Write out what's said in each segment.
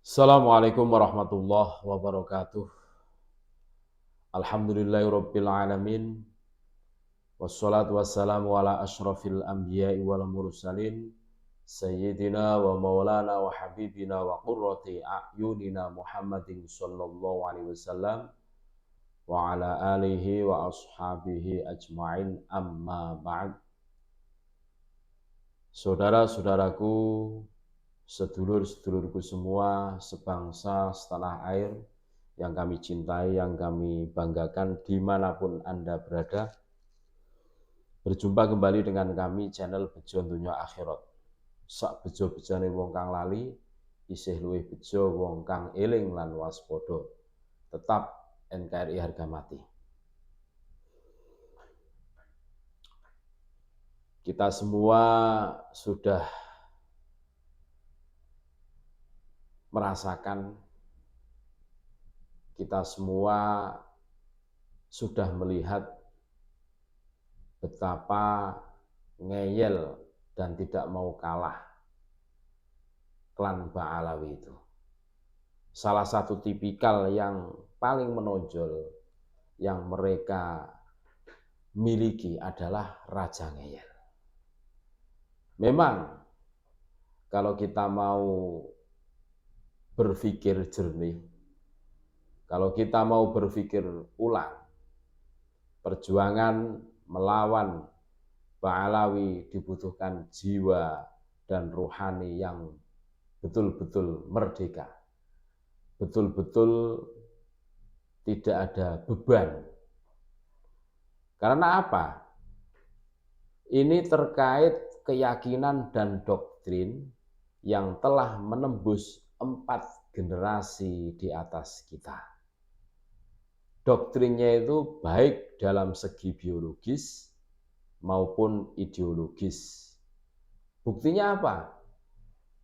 Assalamualaikum warahmatullahi wabarakatuh. Alhamdulillahirabbil alamin. Wassalatu wassalamu ala asyrafil anbiya'i wal mursalin sayyidina wa maulana wa habibina wa qurrati a'yunina Muhammadin sallallahu alaihi wasallam wa ala alihi wa ashabihi ajma'in, amma ba'd. Saudara-saudaraku, sedulur-sedulurku semua, sebangsa setanah air yang kami cintai, yang kami banggakan dimanapun Anda berada. Berjumpa kembali dengan kami channel Bejo Dunya Akhirat. Sak bejo-bejane wong kang lali, isih luwih bejo wong kang eling lan waspada. Tetap NKRI harga mati. Kita semua sudah merasakan, kita semua sudah melihat betapa ngeyel dan tidak mau kalah klan Ba'alawi itu. Salah satu tipikal yang paling menonjol yang mereka miliki adalah Raja Ngeyel. Memang kalau kita mau berpikir jernih, kalau kita mau berpikir ulang, perjuangan melawan Ba'alawi dibutuhkan jiwa dan rohani yang betul-betul merdeka, betul-betul tidak ada beban. Karena apa? Ini terkait keyakinan dan doktrin yang telah menembus 4 generasi di atas kita. Doktrinnya itu baik dalam segi biologis maupun ideologis. Buktinya apa?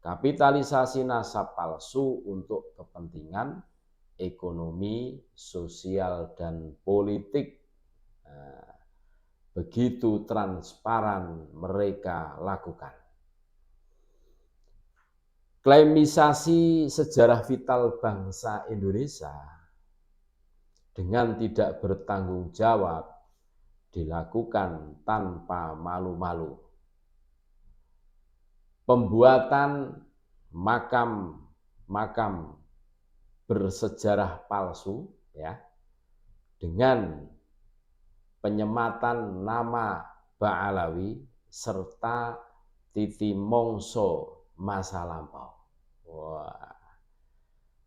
Kapitalisasi nasab palsu untuk kepentingan ekonomi, sosial, dan politik. Begitu transparan mereka lakukan. Klaimisasi sejarah vital bangsa Indonesia dengan tidak bertanggung jawab dilakukan tanpa malu-malu. Pembuatan makam bersejarah palsu, ya, dengan penyematan nama Ba'alawi serta titi mongso masa lampau. Wah.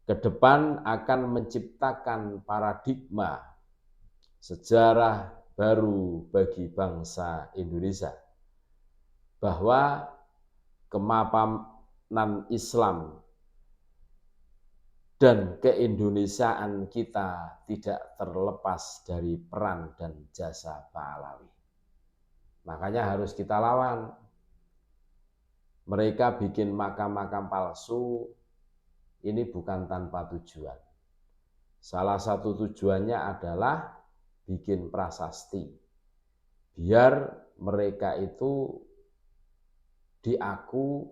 Ke depan akan menciptakan paradigma sejarah baru bagi bangsa Indonesia, bahwa kemapanan Islam dan keindonesiaan kita tidak terlepas dari peran dan jasa Ba'alawi. Makanya harus kita lawan. Mereka bikin makam-makam palsu, ini bukan tanpa tujuan. Salah satu tujuannya adalah bikin prasasti, biar mereka itu diaku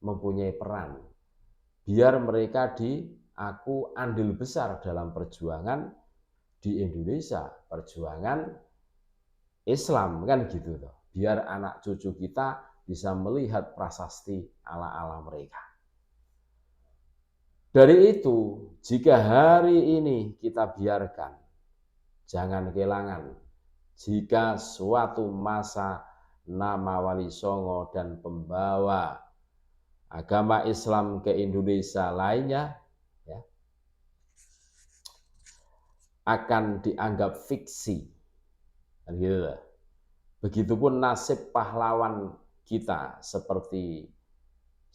mempunyai peran, biar mereka diaku andil besar dalam perjuangan di Indonesia, perjuangan Islam, kan gitu loh. Biar anak cucu kita bisa melihat prasasti ala-ala mereka. Dari itu, jika hari ini kita biarkan, jangan kehilangan, jika suatu masa nama Wali Songo dan pembawa agama Islam ke Indonesia lainnya, ya, akan dianggap fiksi. Gitu. Begitupun nasib pahlawan kita seperti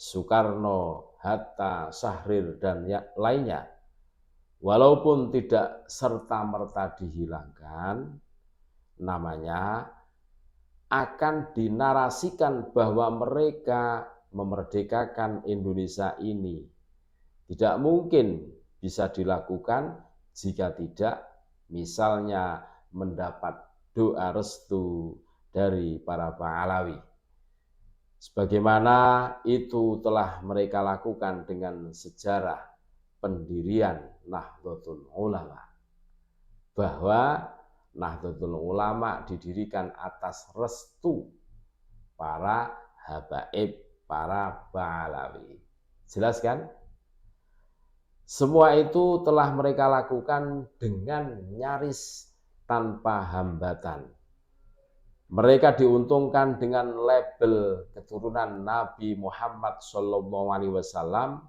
Soekarno, Hatta, Syahrir, dan lainnya. Walaupun tidak serta-merta dihilangkan, namanya akan dinarasikan bahwa mereka memerdekakan Indonesia ini tidak mungkin bisa dilakukan jika tidak misalnya mendapat doa restu dari para Ba'alawi. Sebagaimana itu telah mereka lakukan dengan sejarah pendirian Nahdlatul Ulama, bahwa Nahdlatul Ulama didirikan atas restu para habaib, para Ba'alawi. Jelas kan? Semua itu telah mereka lakukan dengan nyaris tanpa hambatan. Mereka diuntungkan dengan label keturunan Nabi Muhammad SAW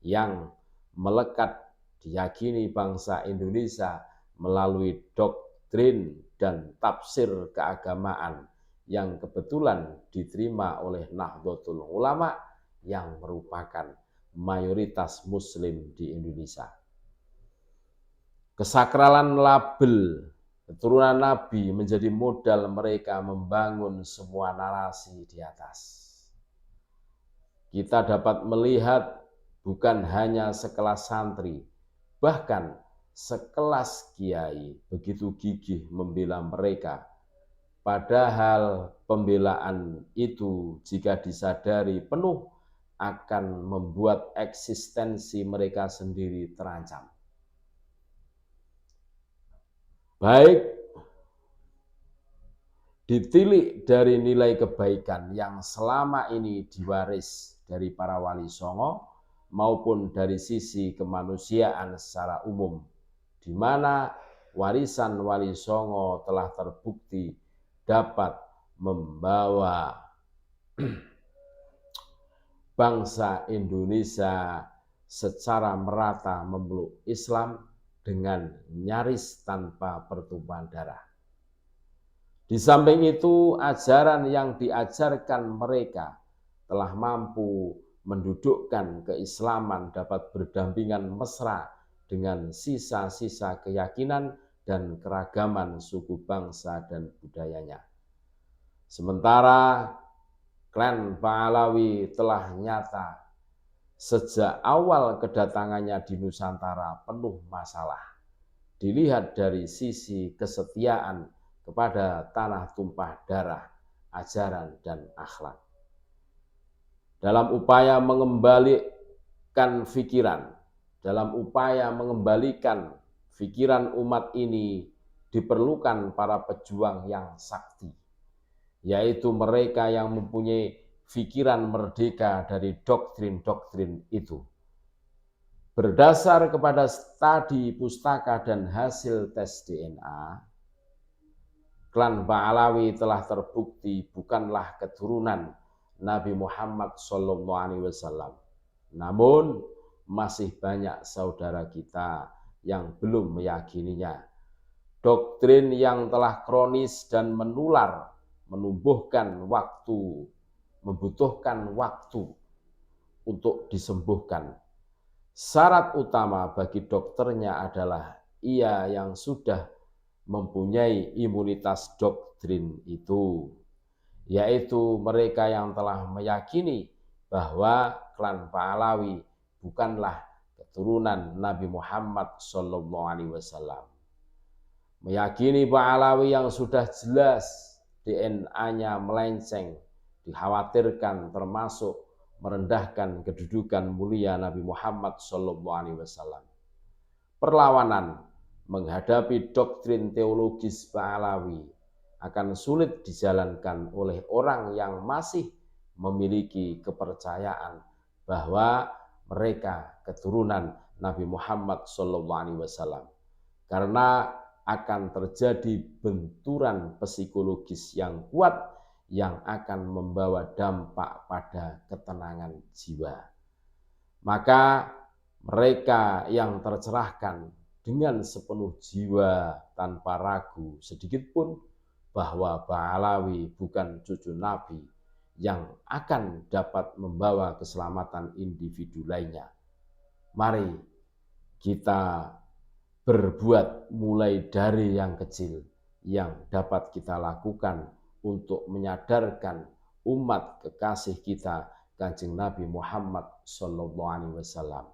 yang melekat diyakini bangsa Indonesia melalui doktrin dan tafsir keagamaan yang kebetulan diterima oleh Nahdlatul Ulama yang merupakan mayoritas Muslim di Indonesia. Kesakralan label keturunan Nabi menjadi modal mereka membangun semua narasi di atas. Kita dapat melihat bukan hanya sekelas santri, bahkan sekelas kiai begitu gigih membela mereka. Padahal pembelaan itu jika disadari penuh akan membuat eksistensi mereka sendiri terancam. Baik ditilik dari nilai kebaikan yang selama ini diwaris dari para wali songo maupun dari sisi kemanusiaan secara umum, di mana warisan wali songo telah terbukti dapat membawa bangsa Indonesia secara merata memeluk Islam dengan nyaris tanpa pertumpahan darah. Di samping itu, ajaran yang diajarkan mereka telah mampu mendudukkan keislaman dapat berdampingan mesra dengan sisa-sisa keyakinan dan keragaman suku bangsa dan budayanya. Sementara klan Ba'alawi telah nyata sejak awal kedatangannya di Nusantara penuh masalah. Dilihat dari sisi kesetiaan kepada tanah tumpah darah, ajaran, dan akhlak. Dalam upaya mengembalikan pikiran umat ini diperlukan para pejuang yang sakti, yaitu mereka yang mempunyai pikiran merdeka dari doktrin-doktrin itu. Berdasar kepada studi pustaka dan hasil tes DNA, klan Ba'alawi telah terbukti bukanlah keturunan Nabi Muhammad SAW. Namun masih banyak saudara kita yang belum meyakininya. Doktrin yang telah kronis dan menular membutuhkan waktu untuk disembuhkan. Syarat utama bagi dokternya adalah ia yang sudah mempunyai imunitas doktrin itu, yaitu mereka yang telah meyakini bahwa klan Ba'alawi bukanlah keturunan Nabi Muhammad SAW. Meyakini Ba'alawi yang sudah jelas DNA-nya melenceng, dikhawatirkan termasuk merendahkan kedudukan mulia Nabi Muhammad SAW. Perlawanan menghadapi doktrin teologis Ba'alawi akan sulit dijalankan oleh orang yang masih memiliki kepercayaan bahwa mereka keturunan Nabi Muhammad SAW, karena akan terjadi benturan psikologis yang kuat yang akan membawa dampak pada ketenangan jiwa. Maka mereka yang tercerahkan dengan sepenuh jiwa tanpa ragu sedikit pun bahwa Ba'alawi bukan cucu Nabi yang akan dapat membawa keselamatan individu lainnya. Mari kita berbuat mulai dari yang kecil yang dapat kita lakukan untuk menyadarkan umat kekasih kita Kanjeng Nabi Muhammad SAW.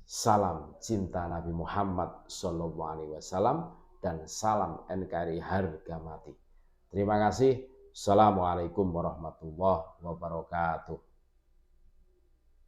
Salam cinta Nabi Muhammad SAW dan salam NKRI harga mati. Terima kasih. Assalamualaikum warahmatullahi wabarakatuh.